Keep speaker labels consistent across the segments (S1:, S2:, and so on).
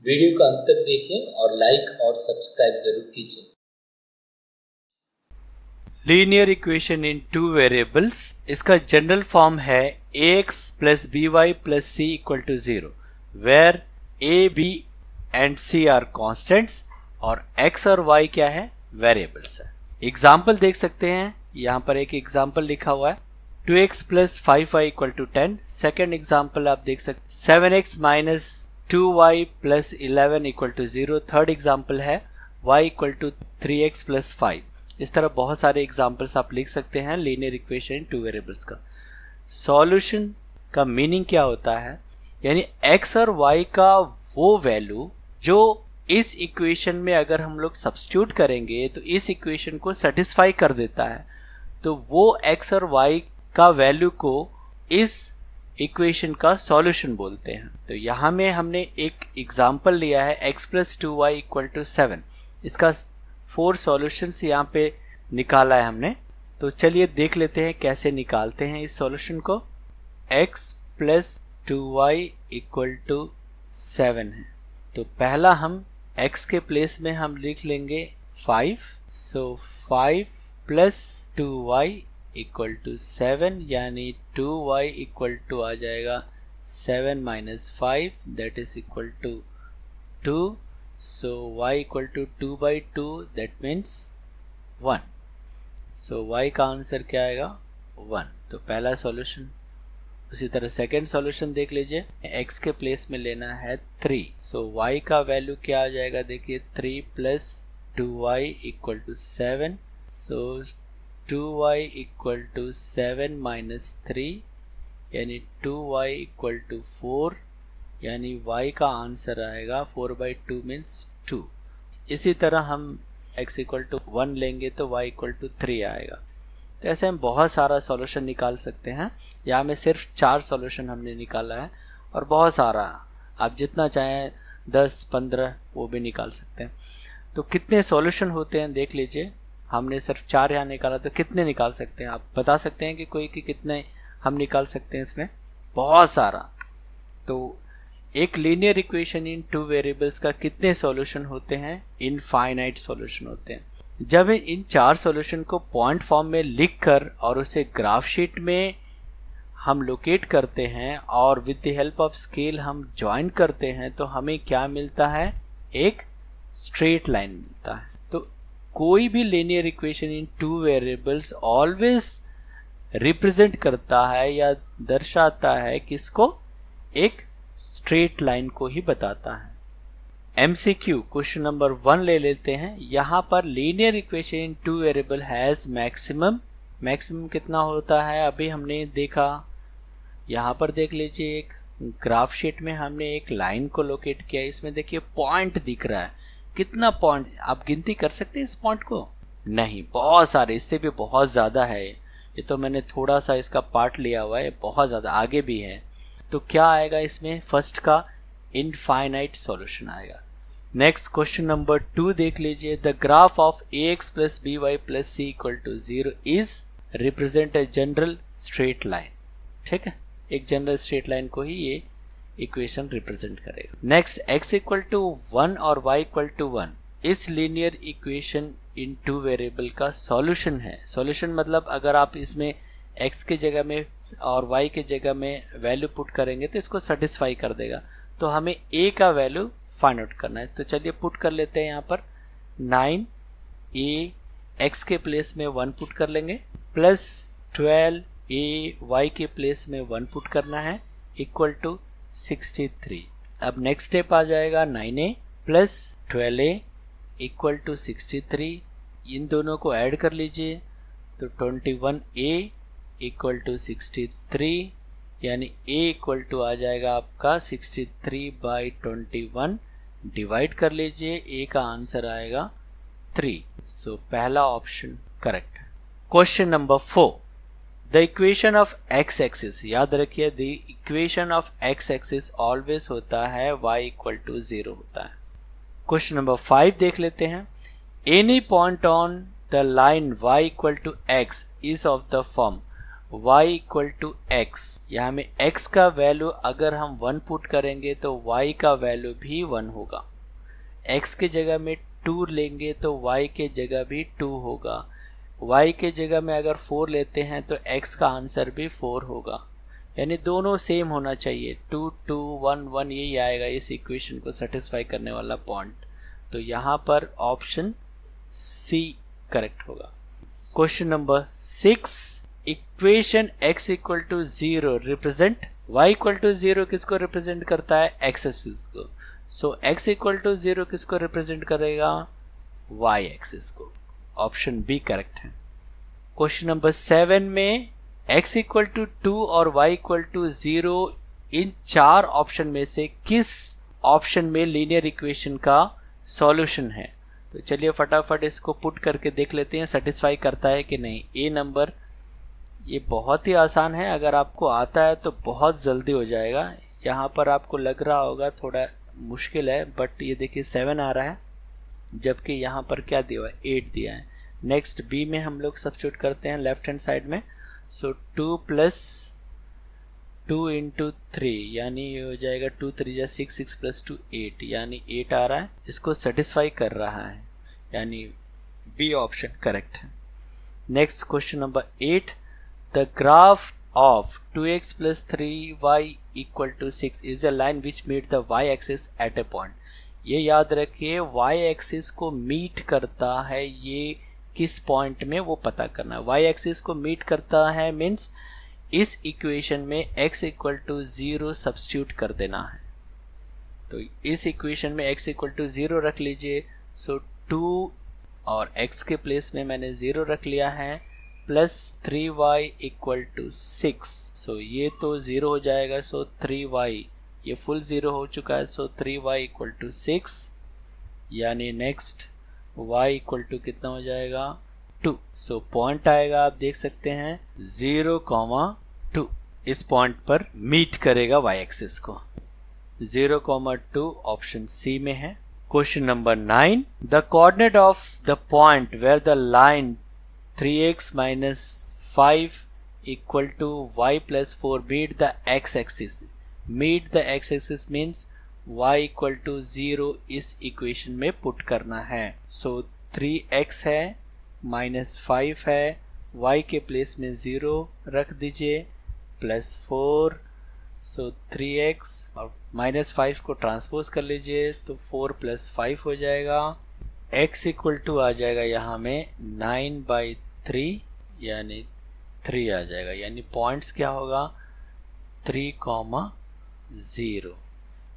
S1: Video का अंत तक देखें और लाइक और सब्सक्राइब जरूर कीजिए।
S2: Linear equation in two variables, इसका जनरल फॉर्म है ax plus by plus c equal to 0, where a, b and c are constants और x और y क्या है, वेरिएबल्स है। एग्जाम्पल देख सकते हैं, यहाँ पर एक एग्जाम्पल लिखा हुआ है 2x plus 5y equal to 10। Second example आप देख सकते 7x minus 2y plus 11 equal to 0। Third example है y equal to 3x plus 5। इस तरह बहुत सारे एग्जाम्पल्स आप लिख सकते हैं linear equation in two variables का। सॉल्यूशन का मीनिंग क्या होता है, यानी x और y का वो वैल्यू जो इस इक्वेशन में अगर हम लोग सब्स्टिट्यूट करेंगे तो इस इक्वेशन को सेटिस्फाई कर देता है, तो वो x और y का वैल्यू को इस इक्वेशन का सॉल्यूशन बोलते हैं। तो यहाँ में हमने एक एग्जाम्पल लिया है x plus 2y equal to 7। इसका 4 सॉल्यूशंस यहाँ पे निकाला है हमने। तो चलिए देख लेते हैं कैसे निकालते हैं इस सॉल्यूशन को। x plus 2y equal to 7 है, तो पहला हम x के प्लेस में हम लिख लेंगे 5। सो 5 प्लस 2y इक्वल टू 7, यानी 2y इक्वल टू आ जाएगा 7 minus 5, that is equal to 2। so y equal to 2 by 2, that means 1। so y का आंसर क्या आएगा, 1। तो पहला सॉल्यूशन। उसी तरह सेकेंड सॉल्यूशन देख लीजिए, x के प्लेस में लेना है 3। so y का वैल्यू क्या आ जाएगा, देखिए 3 plus 2y equal to 7। so 2y equal to 7 minus 3, यानी 2y इक्वल टू 4, यानी y का आंसर आएगा 4/2 मीन्स 2। इसी तरह हम x इक्वल टू 1 लेंगे तो y इक्वल टू 3 आएगा। तो ऐसे हम बहुत सारा सॉल्यूशन निकाल सकते हैं। यहाँ में सिर्फ 4 सॉल्यूशन हमने निकाला है और बहुत सारा, आप जितना चाहें 10-15 वो भी निकाल सकते हैं। तो कितने सॉल्यूशन होते हैं देख लीजिए, हमने सिर्फ 4 यहाँ निकाला, तो कितने निकाल सकते हैं आप बता सकते हैं कि कोई कि कितने हम निकाल सकते हैं इसमें, बहुत सारा। तो एक linear equation in two variables का कितने सॉल्यूशन होते हैं, इनफाइनाइट सॉल्यूशन होते हैं। जब इन 4 सॉल्यूशन को पॉइंट फॉर्म में लिखकर और उसे ग्राफ शीट में हम लोकेट करते हैं और with the help of scale हम ज्वाइन करते हैं, तो हमें क्या मिलता है, एक स्ट्रेट लाइन मिलता है। तो कोई भी linear equation in two variables always represent करता है या दर्शाता है किसको, एक स्ट्रेट लाइन को ही बताता है। MCQ क्वेश्चन नंबर 1 ले लेते हैं। यहाँ पर linear equation in two variable has maximum कितना होता है, अभी हमने देखा। यहाँ पर देख लीजिए, एक ग्राफ शीट में हमने एक लाइन को लोकेट किया, इसमें देखिए पॉइंट दिख रहा है। कितना पॉइंट, आप गिनती कर सकते हैं इस पॉइंट को, नहीं, बहुत सारे, इससे भी बहुत ज़्यादा है। ये तो मैंने थोड़ा सा इसका पार्ट लिया हुआ है, बहुत ज़्यादा आगे भी है। तो क्या आएगा इसमें, फर्स्ट का इनफाइनाइट सॉल्यूशन आएगा। नेक्स्ट क्वेश्चन नंबर 2 देख लीजिए, the graph of ax plus by plus c equal to 0 is represent a general straight line. ठीक है, एक जनरल स्ट्रेट लाइन को ही ये इक्वेशन रिप्रेजेंट करेगा। नेक्स्ट x इक्वल टू 1 और y इक्वल टू 1 इस linear equation in two variable का सॉल्यूशन है। सॉल्यूशन मतलब अगर आप इसमें x के जगह में और y के जगह में वैल्यू पुट करेंगे तो इसको सेटिस्फाई कर देगा। तो हमें a का वैल्यू फाइंड आउट करना है, तो चलिए पुट कर लेते हैं। यहाँ पर 9a x के प्लेस में 1 पुट कर लेंगे, प्लस 12a y के प्लेस में 1 पुट करना है, इक्वल टू 63। अब नेक्स्ट स्टेप आ जाएगा 9a plus 12a equal to 63। इन दोनों को ऐड कर लीजिए तो 21a इक्वल टू 63, यानी a इक्वल टू आ जाएगा आपका 63/21। डिवाइड कर लीजिए, a का आंसर आएगा 3। सो पहला ऑप्शन करेक्ट है। Question number 4, the equation of x axis, याद रखिए the equation of x axis always होता है y इक्वल टू 0 होता है। क्वेश्चन नंबर 5 देख लेते हैं, any point on the line y equal to x is of the form y equal to x, यहाँ में x का वैल्यू अगर हम 1 पुट करेंगे तो y का वैल्यू भी 1 होगा। x के जगह में 2 लेंगे तो y के जगह भी 2 होगा। y के जगह में अगर 4 लेते हैं तो x का आंसर भी 4 होगा, यानी दोनों सेम होना चाहिए। 2 2 1 1 यही आएगा इस इक्वेशन को सेटिस्फाई करने वाला पॉइंट। तो यहाँ पर ऑप्शन सी करेक्ट होगा। Question number 6, equation x equal to 0 represent y equal to 0 किसको रिप्रेजेंट करता है? x एक्सिस को। सो x इक्वल टू 0 किसको रिप्रेजेंट करेगा? y एक्सिस को। ऑप्शन बी करेक्ट है। क्वेश्चन नंबर 7 में x इक्वल टू 2 और y इक्वल टू 0 इन 4 ऑप्शन में से किस ऑप्शन में लीनियर इक्वेशन का सॉल्यूशन है? तो चलिए फटाफट इसको पुट करके देख लेते हैं सेटिस्फाई करता है कि नहीं। ए नंबर, ये बहुत ही आसान है, अगर आपको आता है तो बहुत जल्दी हो जाएगा। यहाँ पर आपको लग रहा होगा थोड़ा मुश्किल है, बट ये देखिए 7 आ रहा है, जबकि यहाँ पर क्या दिया हुआ है? 8 दिया है। नेक्स्ट बी में हम लोग सब्स्टिट्यूट करते हैं लेफ्ट हैंड साइड में। सो 2 प्लस 2 इंटू 3 यानी ये हो जाएगा 2 3 जा 6 6 प्लस 2 8 यानी 8 आ रहा है। इसको सेटिस्फाई कर रहा है, यानी बी ऑप्शन करेक्ट है। Next question number 8, the graph of 2x plus 3y equal to 6 is a line which meet the y axis at a point. ये याद रखिए, y एक्सिस को मीट करता है, ये किस पॉइंट में वो पता करना है। y एक्सिस को मीट करता है मीन्स इस इक्वेशन में x इक्वल टू 0 सब्स्टिट्यूट कर देना है। तो इस इक्वेशन में x इक्वल टू 0 रख लीजिए। सो 2 और x के प्लेस में मैंने 0 रख लिया है, प्लस 3y इक्वल टू 6। सो ये तो 0 हो जाएगा। सो 3y, ये फुल 0 हो चुका है। सो 3y इक्वल टू 6 यानी नेक्स्ट y इक्वल टू कितना हो जाएगा? 2। सो पॉइंट आएगा, आप देख सकते हैं 0,2 इस पॉइंट पर मीट करेगा y एक्सिस को। 0,2 ऑप्शन सी में है। Question number 9, the coordinate of the point where the line 3x minus 5 equal to y plus 4 meet the x axis. Meet the x axis means y equal to 0 इस equation में put करना है। सो 3x है, minus 5 है, y के place में 0 रख दीजिए, प्लस 4। सो 3x और माइनस 5 को ट्रांसपोज कर लीजिए तो 4 प्लस 5 हो जाएगा। x इक्वल टू आ जाएगा यहाँ में 9/3 यानी 3 आ जाएगा, यानी पॉइंट्स क्या होगा? 3,0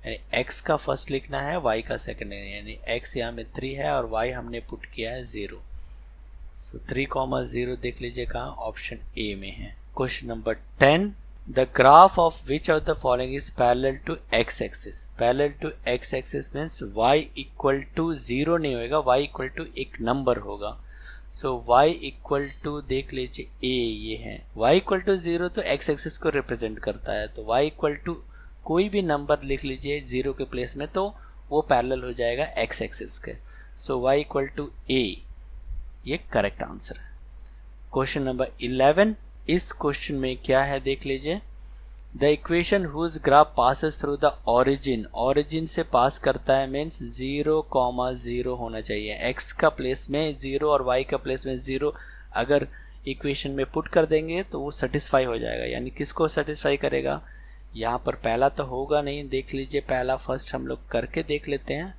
S2: यानी x का फर्स्ट लिखना है, y का सेकंड है, यानी x यहाँ में 3 है और y हमने पुट किया है 0। सो 3,0 देख लीजिए कहाँ? ऑप्शन ए में है। Question number 10, the graph of which of the following is parallel to x axis. Parallel to x axis means y equal to 0 नहीं होगा, y इक्वल टू एक नंबर होगा। सो y इक्वल टू देख लीजिए a, ये है y equal to 0 तो x axis को रिप्रेजेंट करता है। तो y इक्वल टू कोई भी नंबर लिख लीजिए 0 के प्लेस में, तो वो पैरेलल हो जाएगा x एक्सिस के। So y equal to a, ये करेक्ट आंसर है। क्वेश्चन नंबर 11, इस क्वेश्चन में क्या है देख लीजिए। The equation whose graph passes through the origin, origin से पास करता है मीन्स 0,0 होना चाहिए। x का प्लेस में 0 और y का प्लेस में 0 अगर इक्वेशन में पुट कर देंगे तो वो सेटिस्फाई हो जाएगा। यानी किसको सेटिस्फाई करेगा? यहाँ पर पहला तो होगा नहीं, देख लीजिए पहला फर्स्ट हम लोग करके देख लेते हैं।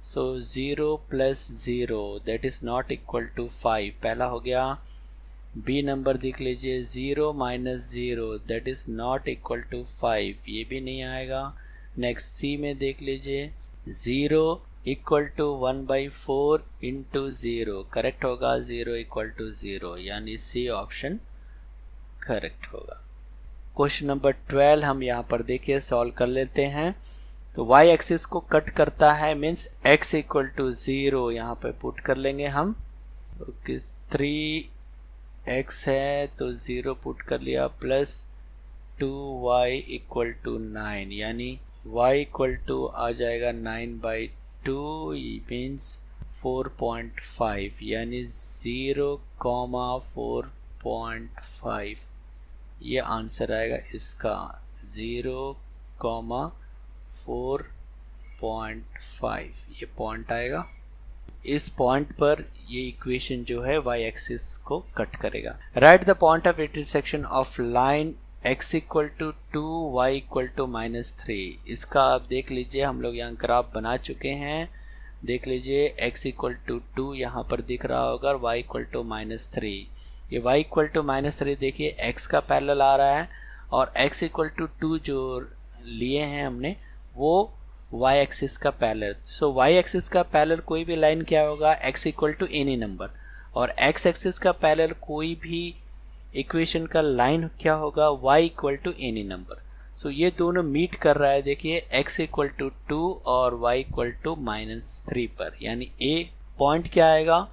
S2: So 0 plus 0 that is not equal to 5, पहला हो गया। बी नंबर देख लीजिए 0 minus 0 that is not equal to 5, ये भी नहीं आएगा। नेक्स्ट सी में देख लीजिए 0 इक्वल टू 1/4 इंटू 0, करेक्ट होगा। 0 इक्वल टू 0 यानी सी ऑप्शन करेक्ट होगा। क्वेश्चन नंबर 12 हम यहाँ पर देखिए सॉल्व कर लेते हैं। तो y एक्सिस को कट करता है मीन्स x इक्वल टू 0 यहाँ पे पुट कर लेंगे हम। तो किस 3x है तो 0 पुट कर लिया, प्लस 2y इक्वल टू 9 यानी y इक्वल टू आ जाएगा 9/2 मीन्स 4.5 यानी 0,4.5 ये आंसर आएगा इसका 0,4.5, ये पॉइंट आएगा। इस पॉइंट पर ये इक्वेशन जो है y एक्सिस को कट करेगा। Right the point of intersection of line x equal to 2 y equal to -3। इसका आप देख लीजिए, हम लोग यहाँ ग्राफ बना चुके हैं, देख लीजिए x इक्वल टू 2 यहाँ पर दिख रहा होगा और y इक्वल टू -3। ये y इक्वल टू -3 देखिए x का पैरेलल आ रहा है और x इक्वल टू 2 जो लिए हैं हमने वो y एक्सिस का पैरेलल। सो y एक्सिस का पैरेलल कोई भी लाइन क्या होगा, x equal to any number, और x एक्सिस का पैरेलल कोई भी इक्वेशन का लाइन क्या होगा, y equal to any number. So ये दोनों मीट कर रहा है, देखिए x इक्वल टू 2 और y इक्वल टू -3 पर, यानी a पॉइंट क्या आएगा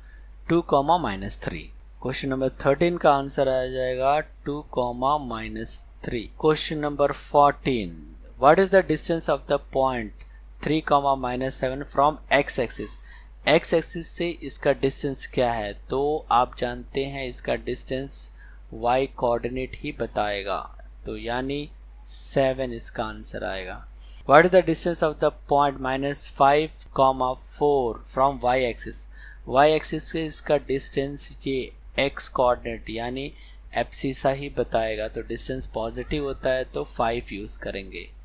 S2: 2, -3। क्वेश्चन नंबर 13 का आंसर आ जाएगा 2, -3। Question number 14, what is the distance of the point 3, -7 from x axis. x axis से इसका डिस्टेंस क्या है, तो आप जानते हैं इसका डिस्टेंस y कोऑर्डिनेट ही बताएगा, तो यानी 7 इसका आंसर आएगा। What is the distance of the point -5, 4 from y axis. y axis से इसका डिस्टेंस ये x कोऑर्डिनेट यानी एब्सिसा ही बताएगा, तो डिस्टेंस पॉजिटिव होता है तो 5 यूज करेंगे।